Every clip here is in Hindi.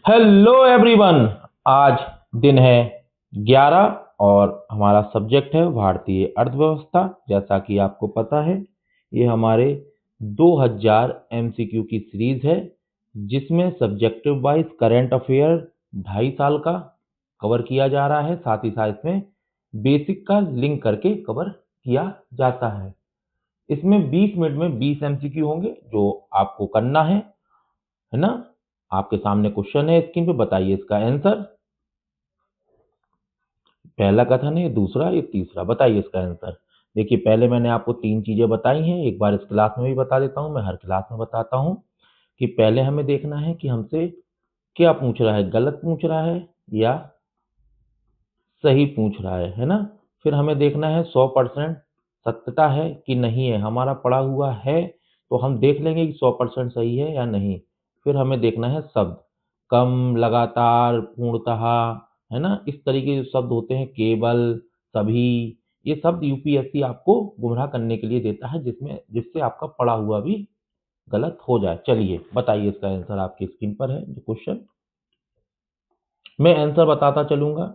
Hello everyone. आज दिन है 11 और हमारा सब्जेक्ट है भारतीय अर्थव्यवस्था। जैसा कि आपको पता है, ये हमारे 2000 एमसीक्यू की सीरीज है, जिसमें सब्जेक्टिव वाइज करंट अफेयर 2.5 साल का कवर किया जा रहा है। साथ ही साथ इसमें बेसिक का लिंक करके कवर किया जाता है। इसमें 20 मिनट में 20 एमसीक्यू होंगे जो आपको करना है ना। आपके सामने क्वेश्चन है स्क्रीन पे, बताइए इसका आंसर। पहला कथन है, दूसरा, ये तीसरा, बताइए इसका आंसर। देखिए, पहले मैंने आपको 3 चीजें बताई हैं, एक बार इस क्लास में भी बता देता हूं, मैं हर क्लास में बताता हूं कि पहले हमें देखना है कि हमसे क्या पूछ रहा है, गलत पूछ रहा है या सही पूछ रहा है ना। फिर हमें देखना है 100% सत्यता है कि नहीं है, हमारा पढ़ा हुआ है तो हम देख लेंगे कि 100% सही है या नहीं। फिर हमें देखना है शब्द, कम, लगातार, पूर्णतः, है ना। इस तरीके के जो शब्द होते हैं, केवल, सभी, ये शब्द यूपीएससी आपको गुमराह करने के लिए देता है, जिससे आपका पढ़ा हुआ भी गलत हो जाए। चलिए बताइए, इसका आंसर आपकी स्क्रीन पर है जो क्वेश्चन। मैं आंसर बताता चलूंगा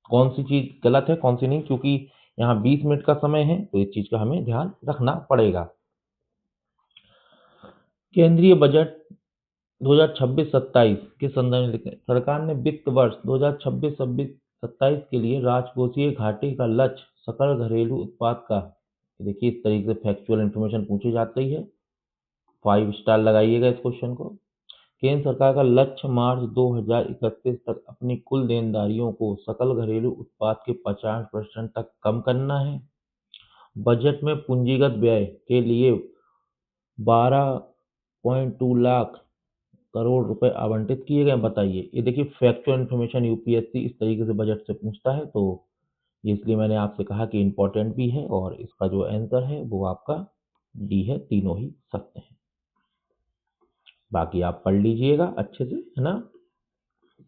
कौन सी चीज गलत है कौन सी नहीं, क्योंकि यहाँ 20 मिनट का समय है तो इस चीज का हमें ध्यान रखना पड़ेगा। केंद्रीय बजट 2026-27 के संदर्भ में लिखें, सरकार ने वित्त वर्ष 2026-27 के लिए राजकोषीय घाटे का लक्ष्य सकल घरेलू उत्पाद का, देखिए इस तरीके से फैक्चुअल इंफॉर्मेशन पूछी जाती है, 5 स्टार लगाइएगा इस क्वेश्चन को। केंद्र सरकार का लक्ष्य मार्च 2031 तक अपनी कुल देनदारियों को सकल घरेलू उत्पाद के 50% तक कम करना है। बजट में पूंजीगत व्यय के लिए 12.2 लाख करोड़ रुपए आवंटित किए गए। बताइए, ये देखिए फैक्चुअल इन्फॉर्मेशन यूपीएससी इस तरीके से बजट से पूछता है, तो इसलिए मैंने आपसे कहा कि इंपॉर्टेंट भी है, और इसका जो आंसर है वो आपका डी है, तीनों ही सत्य है। बाकी आप पढ़ लीजिएगा अच्छे से, है ना।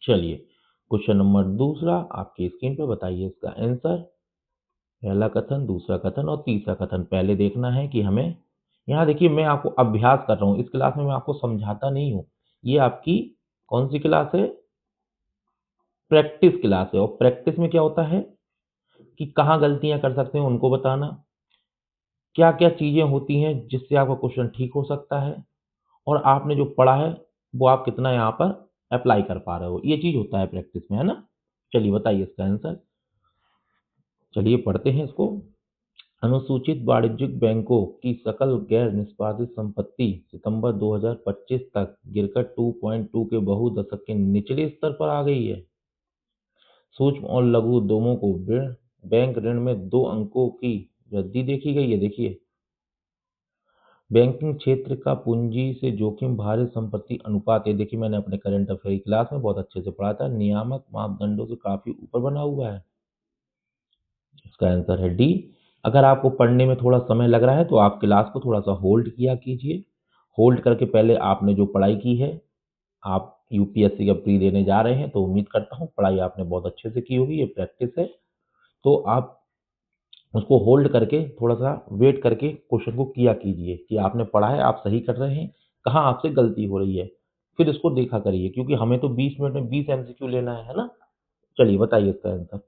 चलिए, क्वेश्चन नंबर दूसरा आपकी स्क्रीन पे, बताइए इसका आंसर। पहला कथन, दूसरा कथन और तीसरा कथन पहले देखना है कि हमें, यहाँ देखिए मैं आपको अभ्यास कर रहा हूँ, इस क्लास में मैं आपको समझाता नहीं हूँ। ये आपकी कौन सी क्लास है? प्रैक्टिस क्लास है। और प्रैक्टिस में क्या होता है कि कहाँ गलतियां कर सकते हैं उनको बताना, क्या क्या चीजें होती हैं जिससे आपका क्वेश्चन ठीक हो सकता है, और आपने जो पढ़ा है वो आप कितना यहाँ पर अप्लाई कर पा रहे हो, ये चीज होता है प्रैक्टिस में, है ना। चलिए बताइए इसका आंसर। चलिए पढ़ते हैं इसको। अनुसूचित वाणिज्यिक बैंकों की सकल गैर निष्पादित संपत्ति सितंबर 2025 तक गिरकर 2.2 के बहु-दशक के निचले स्तर पर आ गई है। सूक्ष्म और लघु उद्यमों को बैंक ऋण में 2 अंकों की वृद्धि देखी गई है। देखिए, बैंकिंग क्षेत्र का पूंजी से जोखिम भारित संपत्ति अनुपात, ये देखिए मैंने अपने करंट अफेयर क्लास में बहुत अच्छे से पढ़ा था, नियामक मापदंडों से काफी ऊपर बना हुआ है। इसका आंसर है डी। अगर आपको पढ़ने में थोड़ा समय लग रहा है तो आप क्लास को थोड़ा सा होल्ड किया कीजिए। होल्ड करके पहले आपने जो पढ़ाई की है, आप यूपीएससी का प्री देने जा रहे हैं, तो उम्मीद करता हूँ पढ़ाई आपने बहुत अच्छे से की होगी, ये प्रैक्टिस है। तो आप उसको होल्ड करके थोड़ा सा वेट करके क्वेश्चन को किया कीजिए कि आपने पढ़ा है, आप सही कर रहे हैं, कहाँ आपसे गलती हो रही है, फिर इसको देखा करिए, क्योंकि हमें तो 20 मिनट में 20 एमसीक्यू लेना है ना। चलिए बताइए इसका आंसर।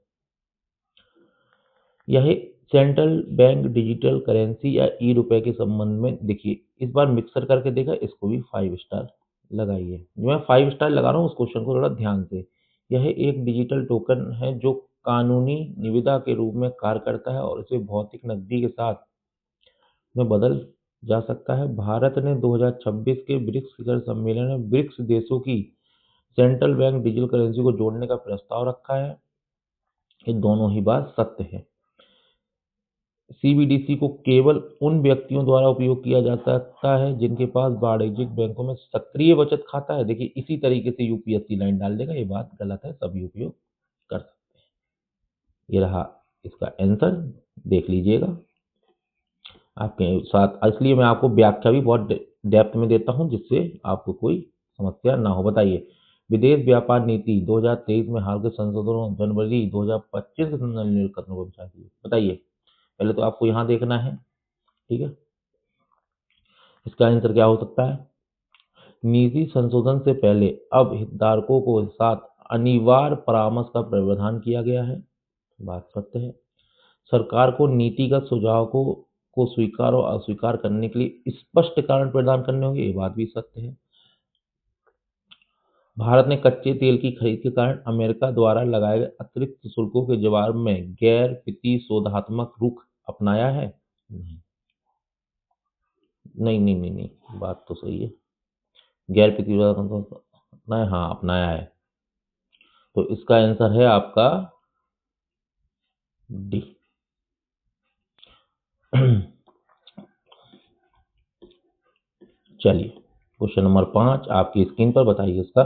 यह सेंट्रल बैंक डिजिटल करेंसी या ई रुपए के संबंध में, देखिए इस बार मिक्सर करके देखा, इसको भी 5 स्टार लगाइए। जो मैं 5 स्टार लगा रहा हूँ उस क्वेश्चन को थोड़ा ध्यान से। यह एक डिजिटल टोकन है जो कानूनी निविदा के रूप में कार्य करता है और इसे भौतिक नकदी के साथ में बदल जा सकता है। भारत ने 2026 के ब्रिक्स शिखर सम्मेलन में ब्रिक्स देशों की सेंट्रल बैंक डिजिटल करेंसी को जोड़ने का प्रस्ताव रखा है। ये दोनों ही बात सत्य है। सीबीडीसी को केवल उन व्यक्तियों द्वारा उपयोग किया जा सकता है जिनके पास वाणिज्यिक बैंकों में सक्रिय बचत खाता है। देखिए इसी तरीके से यूपीएससी लाइन डाल देगा, ये बात गलत है, सभी उपयोग कर सकते हैं। ये रहा इसका आंसर, देख लीजिएगा आपके साथ, इसलिए मैं आपको व्याख्या भी बहुत डेप्थ में देता हूं जिससे आपको कोई समस्या ना हो। बताइए, विदेश व्यापार नीति 2023 में हाल के संशोधनों जनवरी 2025 के संदर्भ में कदमों पर विचार कीजिए। बताइए, पहले तो आपको यहाँ देखना है, ठीक है। इसका आंसर क्या हो सकता है? नीति संशोधन से पहले अब हितधारकों को साथ अनिवार्य परामर्श का प्रावधान किया गया है। बात सत्य है। सरकार को नीतिगत सुझाव को स्वीकार और अस्वीकार करने के लिए स्पष्ट कारण प्रदान करने होंगे। ये बात भी सत्य है। भारत ने कच्चे तेल की खरीद के कारण अमेरिका द्वारा लगाए गए अतिरिक्त शुल्कों के जवाब में गैर प्रतिशोधात्मक रुख अपनाया है। नहीं नहीं नहीं नहीं नहीं, बात तो सही है। गैर प्रतिशोधात्मक नहीं, हाँ अपनाया है। तो इसका आंसर है आपका डी। चलिए क्वेश्चन नंबर 5 आपकी स्क्रीन पर, बताइए इसका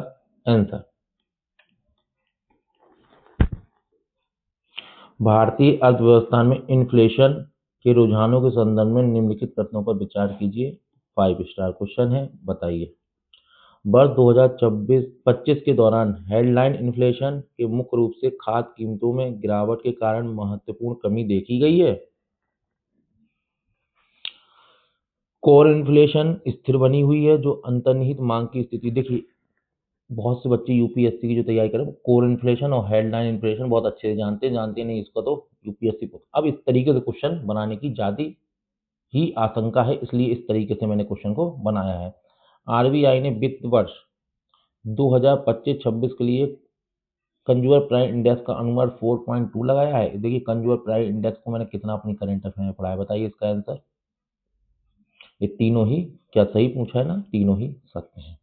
आंसर। भारतीय अर्थव्यवस्था में इन्फ्लेशन के रुझानों के संदर्भ में निम्नलिखित कथनों पर विचार कीजिए। 5 स्टार क्वेश्चन है, बताइए। वर्ष 2024-25 के दौरान हेडलाइन इन्फ्लेशन के मुख्य रूप से खाद्य कीमतों में गिरावट के कारण महत्वपूर्ण कमी देखी गई है। कोर इन्फ्लेशन स्थिर बनी हुई है, जो अंतर्निहित मांग की स्थिति। देखिए बहुत से बच्चे यूपीएससी की जो तैयारी कर रहे हैं कोर इन्फ्लेशन और हेडलाइन इन्फ्लेशन बहुत अच्छे से जानते नहीं इसका तो यूपीएससी को अब इस तरीके से क्वेश्चन बनाने की ज्यादा ही आशंका है, इसलिए इस तरीके से मैंने क्वेश्चन को बनाया है। आरबीआई ने वित्त वर्ष 2025-26 के लिए कंज्यूमर प्राइस इंडेक्स का अनुमान 4.2 लगाया है। देखिए कंज्यूमर प्राइस इंडेक्स को मैंने कितना अपनी करंट अफेयर में पढ़ा है, बताइए इसका आंसर। ये तीनों ही क्या सही पूछा है ना, तीनों ही सत्य है।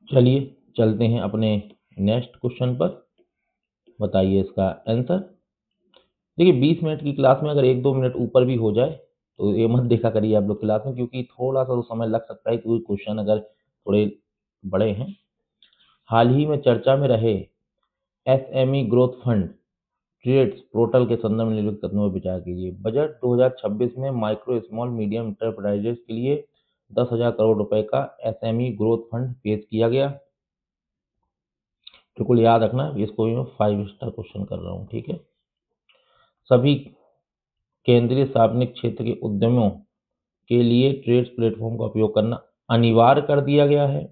चलिए चलते हैं अपने नेक्स्ट क्वेश्चन पर, बताइए इसका आंसर। देखिए 20 मिनट की क्लास में अगर 1-2 मिनट ऊपर भी हो जाए तो ये मत देखा करिए आप लोग क्लास में, क्योंकि थोड़ा सा तो समय लग सकता है, क्योंकि क्वेश्चन अगर थोड़े बड़े हैं। हाल ही में चर्चा में रहे SME growth fund TReDS portal के संदर्भ में निम्नलिखित कथनों पर विचार कीजिए। बजट 2026 में माइक्रो स्मॉल मीडियम इंटरप्राइजेस के लिए 10,000 करोड़ रुपए का एसएमई ग्रोथ फंड पेश किया गया। बिल्कुल याद रखना, इसको भी मैं 5 स्टार क्वेश्चन कर रहा हूँ, ठीक है। सभी केंद्रीय सार्वजनिक क्षेत्र के उद्यमों के लिए ट्रेड्स प्लेटफॉर्म का उपयोग करना अनिवार्य कर दिया गया है।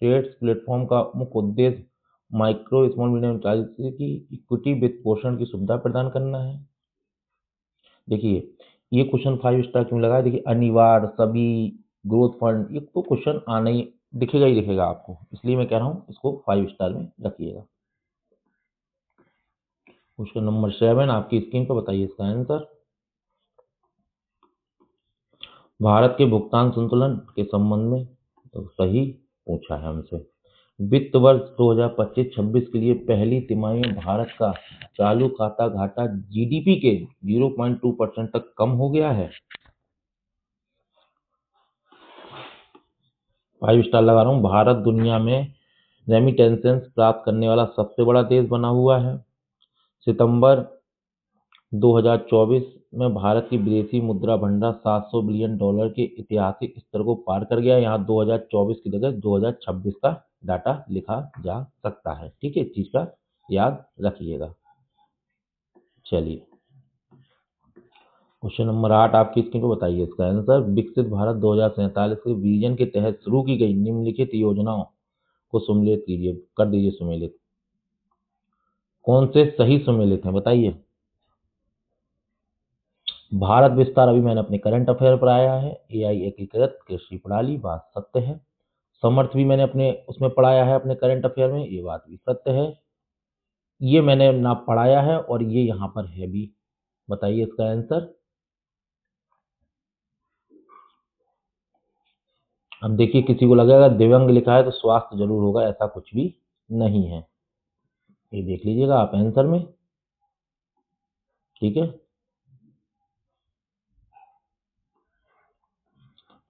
ट्रेड्स प्लेटफॉर्म का मुख्य उद्देश्य माइक्रो स्मॉल मीडियम एंटरप्राइजेस की इक्विटी वित्त पोषण की सुविधा प्रदान करना है। देखिए ये क्वेश्चन 5 स्टार क्यों लगा है, देखिए अनिवार्य, सभी, ग्रोथ फंड, ये तो क्वेश्चन आना ही दिखेगा ही दिखेगा आपको, इसलिए मैं कह रहा हूँ इसको 5 स्टार में रखिएगा। क्वेश्चन नंबर 7 आपकी स्क्रीन पर, बताइए इसका आंसर। भारत के भुगतान संतुलन के संबंध में तो सही पूछा है हमसे। वित्त वर्ष 2025-26 के लिए पहली तिमाही में भारत का चालू खाता घाटा जीडीपी के 0.2% तक कम हो गया है। 5 स्टार लगा रहा हूँ। भारत दुनिया में रेमिटेंसेंस प्राप्त करने वाला सबसे बड़ा देश बना हुआ है। सितंबर 2024 में भारत की विदेशी मुद्रा भंडार $700 बिलियन के ऐतिहासिक स्तर को पार कर गया। यहाँ 2024 की जगह 2026 का डाटा लिखा जा सकता है, ठीक है, इस चीज का याद रखिएगा। चलिए क्वेश्चन नंबर 8 आपकी स्क्रीन पर, बताइए इसका आंसर। विकसित भारत 2047 के विजन के तहत शुरू की गई निम्नलिखित योजनाओं को सम्मिलित कीजिए, कर दीजिए सम्मिलित। कौन से सही सम्मिलित हैं, बताइए। भारत विस्तार अभी मैंने अपने करंट अफेयर पर आया है। एआई एकीकृत कृषि प्रणाली, बात सत्य है। समर्थ भी मैंने अपने उसमें पढ़ाया है अपने करंट अफेयर में, ये बात भी सत्य है। ये मैंने ना पढ़ाया है और ये यहाँ पर है भी, बताइए इसका आंसर। अब देखिए किसी को लगेगा दिव्यांग लिखा है तो स्वास्थ्य जरूर होगा, ऐसा कुछ भी नहीं है, ये देख लीजिएगा आप आंसर में, ठीक है।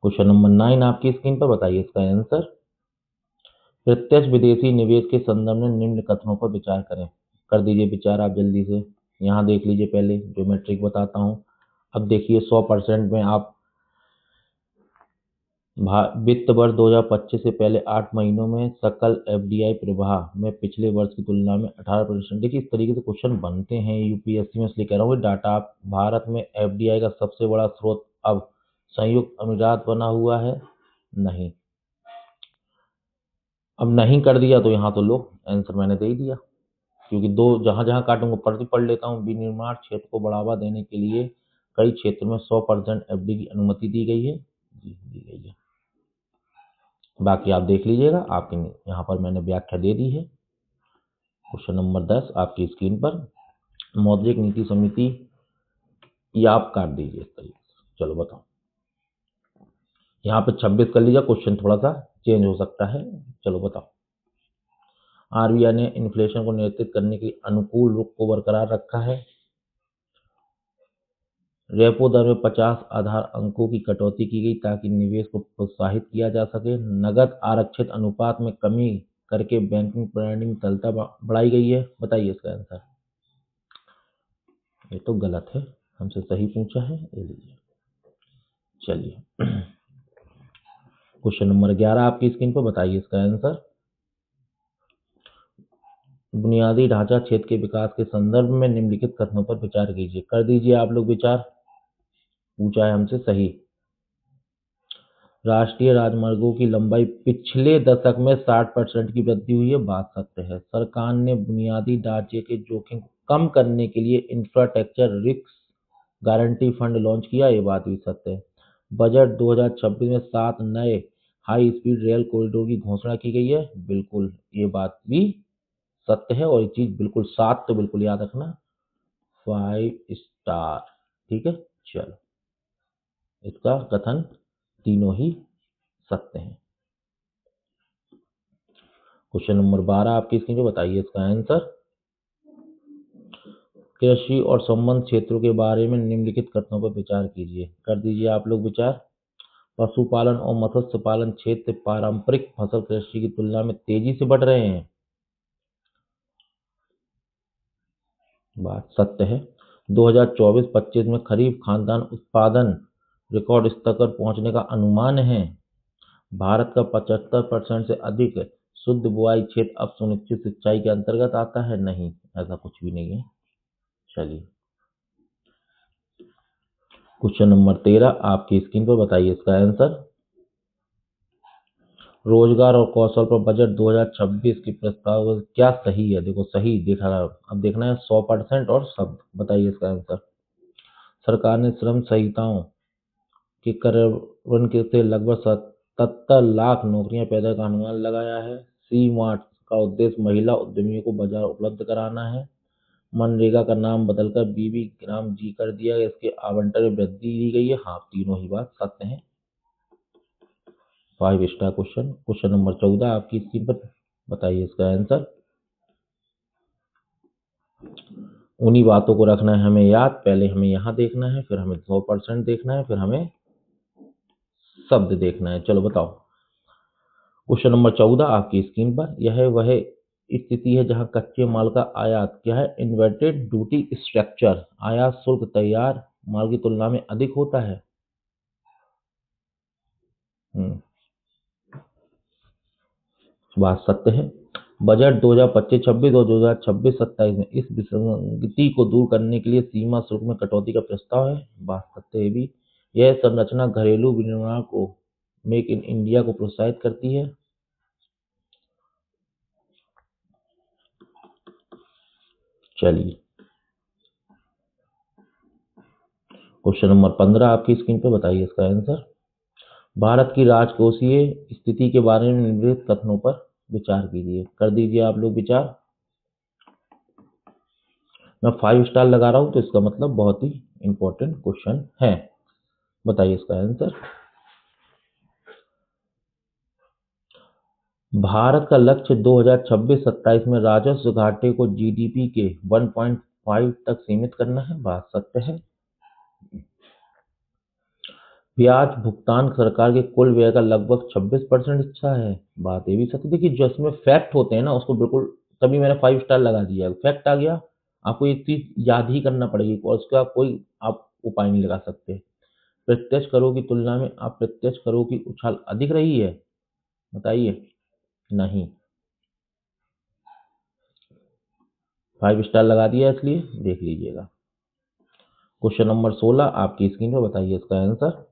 क्वेश्चन नंबर 9 आपकी स्क्रीन पर, बताइए इसका आंसर। प्रत्यक्ष विदेशी निवेश के संदर्भ में निम्न कथनों पर विचार करें, कर दीजिए विचार आप जल्दी से। यहाँ देख लीजिए पहले जो मैं ट्रिक बताता हूँ। अब देखिए 100% में आप वित्त वर्ष 2025 से पहले 8 महीनों में सकल एफडीआई प्रवाह में पिछले वर्ष की तुलना में 18%। देखिए इस तरीके से क्वेश्चन बनते हैं यूपीएससी में, इसलिए कह रहा हूँ डाटा। भारत में एफडीआई का सबसे बड़ा स्रोत अब संयुक्त अमीरात बना हुआ है, नहीं। अब नहीं कर दिया तो यहाँ तो लो, आंसर मैंने दे ही दिया, क्योंकि दो जहाँ जहाँ काटूंगा पढ़ लेता हूँ। विनिर्माण क्षेत्र को बढ़ावा देने के लिए कई क्षेत्रों में 100% एफडी की अनुमति दी गई है। जी दी गई है। बाकी आप देख लीजिएगा, आपके यहाँ पर मैंने व्याख्या दे दी है। क्वेश्चन नंबर 10 आपकी स्क्रीन पर, मौद्रिक नीति समिति, ये आप काट दीजिए इस तरीके से। चलो बताओ, यहाँ पे 26 कर लीजिए, क्वेश्चन थोड़ा सा चेंज हो सकता है। चलो बताओ, आरबीआई ने इन्फ्लेशन को नियंत्रित करने के लिए अनुकूल रुख को बरकरार रखा है। रेपो दर में 50 आधार अंकों की कटौती की गई ताकि निवेश को प्रोत्साहित किया जा सके। नकद आरक्षित अनुपात में कमी करके बैंकिंग प्रणाली में तरलता बढ़ाई गई है। बताइए इसका आंसर। ये तो गलत है, हमसे सही पूछा है, ये लीजिए। चलिए क्वेश्चन नंबर 11 आपकी स्क्रीन पर, बताइए इसका आंसर। बुनियादी ढांचा क्षेत्र के विकास के संदर्भ में निम्नलिखित कथनों पर विचार कीजिए। कर दीजिए आप लोग विचार, पूछा है हमसे सही। राष्ट्रीय राजमार्गों की लंबाई पिछले दशक में 60% की वृद्धि हुई है, बात सत्य है। सरकार ने बुनियादी ढांचे के जोखिम को कम करने के लिए infrastructure risk guarantee fund launch किया, ये बात भी सत्य है। बजट 2026 में 7 नए हाई स्पीड रेल कॉरिडोर की घोषणा की गई है, बिल्कुल ये बात भी सत्य है। और ये चीज बिल्कुल 7 तो बिल्कुल याद रखना, 5 स्टार, ठीक है। चलो, इसका कथन तीनों ही सत्य हैं। क्वेश्चन नंबर 12 आपकी स्क्रीन पे, बताइए इसका आंसर। कृषि और संबद्ध क्षेत्रों के बारे में निम्नलिखित कथनों पर विचार कीजिए। कर दीजिए आप लोग विचार। पशुपालन और मत्स्य पालन क्षेत्र पारंपरिक फसल कृषि की तुलना में तेजी से बढ़ रहे हैं, बात सत्य है। 2024-25 में खरीफ खाद्यान्न उत्पादन रिकॉर्ड स्तर पर पहुंचने का अनुमान है। भारत का 75% से अधिक शुद्ध बुआई क्षेत्र अब सुनिश्चित सिंचाई के अंतर्गत आता है, नहीं, ऐसा कुछ भी नहीं है। चलिए क्वेश्चन नंबर 13 आपकी स्क्रीन पर, बताइए इसका आंसर। रोजगार और कौशल पर बजट 2026 की प्रस्ताव क्या सही है? देखो सही देखा, अब देखना है 100% और शब्द। बताइए इसका आंसर। सरकार ने श्रम संहिताओं के कार्यान्वयन के से लगभग 77 लाख नौकरियां पैदा का अनुमान लगाया है। सी मार्ट का उद्देश्य महिला उद्यमियों को बाजार उपलब्ध कराना है। मनरेगा का नाम बदलकर बीबी ग्राम जी कर दिया गया, इसके आवंटन में वृद्धि दी गई है। हाँ, तीनों ही बात सत्य है। 5 स्टार क्वेश्चन। क्वेश्चन नंबर 14 आपकी स्क्रीन पर, बताइए इसका आंसर। उन्हीं बातों को रखना है हमें याद, पहले हमें यहाँ देखना है, फिर हमें 100% देखना है, फिर हमें शब्द देखना है। चलो बताओ, क्वेश्चन नंबर 14 आपकी स्क्रीन पर, यह वह स्थिति है जहां कच्चे माल का आयात क्या है, इन्वर्टेड ड्यूटी स्ट्रक्चर, आयात शुल्क तैयार माल की तुलना में अधिक होता है। बात सत्य है। बजट 2025-26 और 2026-27 में इस विसंगति को दूर करने के लिए सीमा शुल्क में कटौती का प्रस्ताव है, बात सत्य है भी। यह संरचना घरेलू विनिर्माण को, मेक इन इंडिया को प्रोत्साहित करती है। चलिए क्वेश्चन नंबर 15 आपकी स्क्रीन पर, बताइए इसका आंसर। भारत की राजकोषीय स्थिति के बारे में निम्नलिखित कथनों पर विचार कीजिए। कर दीजिए आप लोग विचार। मैं 5 स्टार लगा रहा हूं तो इसका मतलब बहुत ही इंपॉर्टेंट क्वेश्चन है। बताइए इसका आंसर। भारत का लक्ष्य 2026-27 में राजस्व घाटे को जीडीपी के 1.5 तक सीमित करना है, बात सत्य है। ब्याज भुगतान सरकार के कुल व्यय का लगभग 26% हिस्सा है, बात ये भी सत्य। देखिए जो इसमें फैक्ट होते हैं ना, उसको बिल्कुल, तभी मैंने 5 स्टार लगा दिया। फैक्ट आ गया, आपको एक चीज याद ही करना पड़ेगी और उसका कोई आप उपाय नहीं लगा सकते। प्रत्यक्ष करों की तुलना में अप्रत्यक्ष करों की उछाल अधिक रही है, बताइए। नहीं, 5 स्टार लगा दिया, इसलिए देख लीजिएगा। क्वेश्चन नंबर 16 आपकी स्क्रीन पर, बताइए इसका आंसर।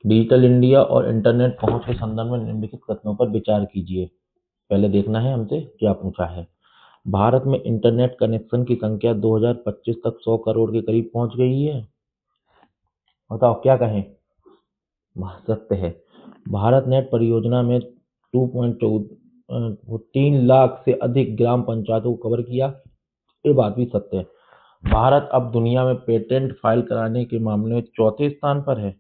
डिजिटल इंडिया और इंटरनेट पहुंच के संदर्भ में निम्नलिखित कथनों पर विचार कीजिए। पहले देखना है हमसे क्या पूछा है। भारत में इंटरनेट कनेक्शन की संख्या 2025 तक 100 करोड़ के करीब पहुंच गई है। बताओ क्या कहें। सत्य है। भारत नेट परियोजना में 2.3 लाख से अधिक ग्राम पंचायतों को कवर किया। ये बात भी सत्य है। भारत अब दुनिया में पेटेंट फाइल कराने के मामले में चौथे स्थान पर है।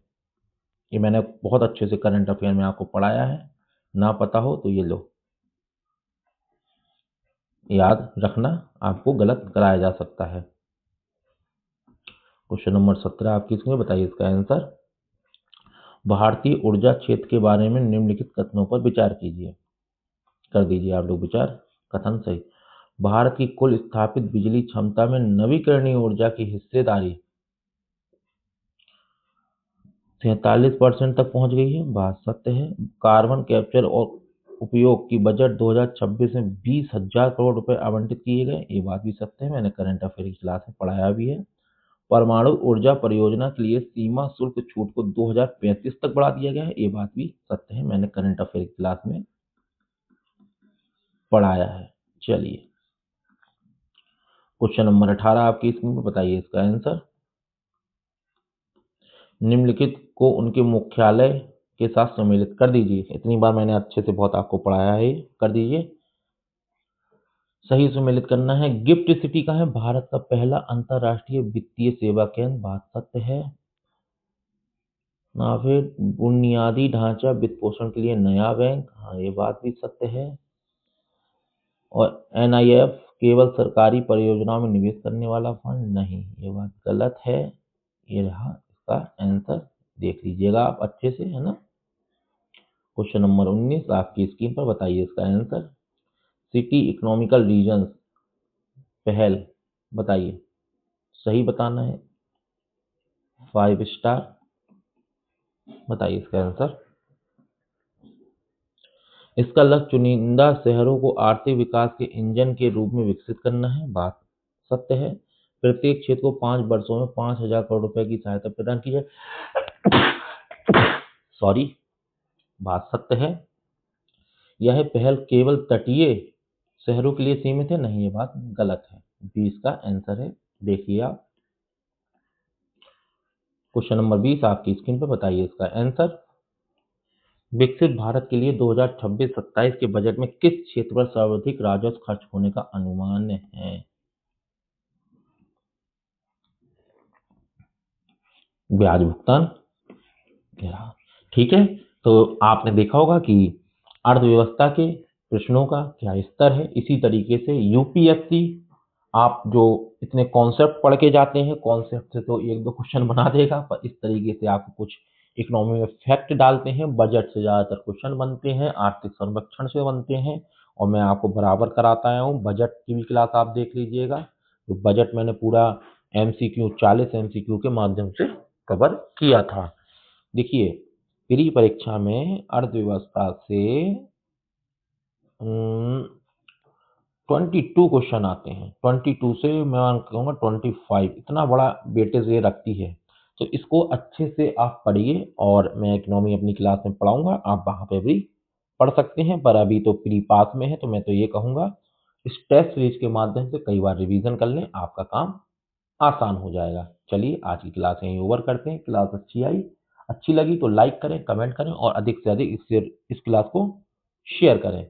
ये मैंने बहुत अच्छे से करंट अफेयर में आपको पढ़ाया है, ना पता हो तो ये लो, याद रखना, आपको गलत कराया जा सकता है। क्वेश्चन नंबर 17 आपकी इसमें बताइए इसका आंसर। भारतीय ऊर्जा क्षेत्र के बारे में निम्नलिखित कथनों पर विचार कीजिए। कर दीजिए आप लोग विचार। कथन सही। भारत की कुल स्थापित बिजली क्षमता में नवीकरणीय ऊर्जा की हिस्सेदारी 47% तक पहुंच गई है। बात सत्य है। कार्बन कैप्चर और उपयोग की बजट 2026 में 20,000 करोड़ रुपए आवंटित किए गए। ये बात भी सत्य है, मैंने करंट अफेयर की क्लास में पढ़ाया भी है। परमाणु ऊर्जा परियोजना के लिए सीमा शुल्क छूट को 2035 तक बढ़ा दिया गया है। ये बात भी सत्य है, मैंने करंट अफेयर की क्लास में पढ़ाया है। चलिए क्वेश्चन नंबर 18 आपकी स्क्रीन पर बताइए इसका आंसर। निम्नलिखित को उनके मुख्यालय के साथ सम्मिलित कर दीजिए। इतनी बार मैंने अच्छे से बहुत आपको पढ़ाया है, कर दीजिए। सही सम्मिलित करना है। गिफ्ट सिटी का है भारत का पहला अंतरराष्ट्रीय वित्तीय सेवा केंद्र। बात सत्य है। ना फिर बुनियादी ढांचा वित्त पोषण के लिए नया बैंक। हाँ, ये बात भी सत्य है। और एनआईएफ केवल सरकारी परियोजनाओं में निवेश करने वाला फंड नहीं, ये बात गलत है। ये रहा इसका आंसर, देख लीजिएगा आप अच्छे से, है ना। क्वेश्चन नंबर 19 आपकी स्क्रीन पर बताइए इसका आंसर। सिटी इकोनॉमिकल रीजन्स पहल बताइए। सही बताना है। 5 स्टार बताइए इसका आंसर। इसका लक्ष्य चुनिंदा शहरों को आर्थिक विकास के इंजन के रूप में विकसित करना है। बात सत्य है। प्रत्येक क्षेत्र को 5 वर्षों में 5,000 करोड़ रुपए की सहायता प्रदान की जाए। सॉरी, बात सत्य है। यह पहल केवल तटीय शहरों के लिए सीमित है। नहीं, ये बात गलत है। 20 का आंसर है, देखिए आप। क्वेश्चन नंबर 20 आपकी स्क्रीन पर बताइए इसका आंसर। विकसित भारत के लिए 2026-27 के बजट में किस क्षेत्र पर सर्वाधिक राजस्व खर्च होने का अनुमान है। ब्याज भुगतान। ठीक है, तो आपने देखा होगा कि अर्थव्यवस्था के प्रश्नों का क्या स्तर है। इसी तरीके से यूपीएससी आप जो इतने कॉन्सेप्ट पढ़ के जाते हैं, कॉन्सेप्ट से तो 1-2 क्वेश्चन बना देगा, पर इस तरीके से आपको कुछ इकोनॉमी में फैक्ट डालते हैं। बजट से ज़्यादातर क्वेश्चन बनते हैं, आर्थिक सर्वेक्षण से बनते हैं, और मैं आपको बराबर कराता आया हूँ। बजट की भी क्लास आप देख लीजिएगा। तो बजट मैंने पूरा एमसीक्यू 40 एमसीक्यू के माध्यम से कवर किया था। देखिए, प्री परीक्षा में अर्थव्यवस्था से 22 क्वेश्चन आते हैं। 22 से मैं कहूँगा 25, इतना बड़ा वेटेज ये रखती है। तो इसको अच्छे से आप पढ़िए, और मैं इकोनॉमी अपनी क्लास में पढ़ाऊंगा, आप वहाँ पे भी पढ़ सकते हैं। पर अभी तो प्री पास में है, तो मैं तो ये कहूँगा इस टेस्ट सीरीज के माध्यम से कई बार रिवीजन कर लें, आपका काम आसान हो जाएगा। चलिए आज की क्लास यहीं ओवर करते हैं। क्लास अच्छी लगी तो लाइक करें, कमेंट करें, और अधिक से अधिक इस क्लास को शेयर करें।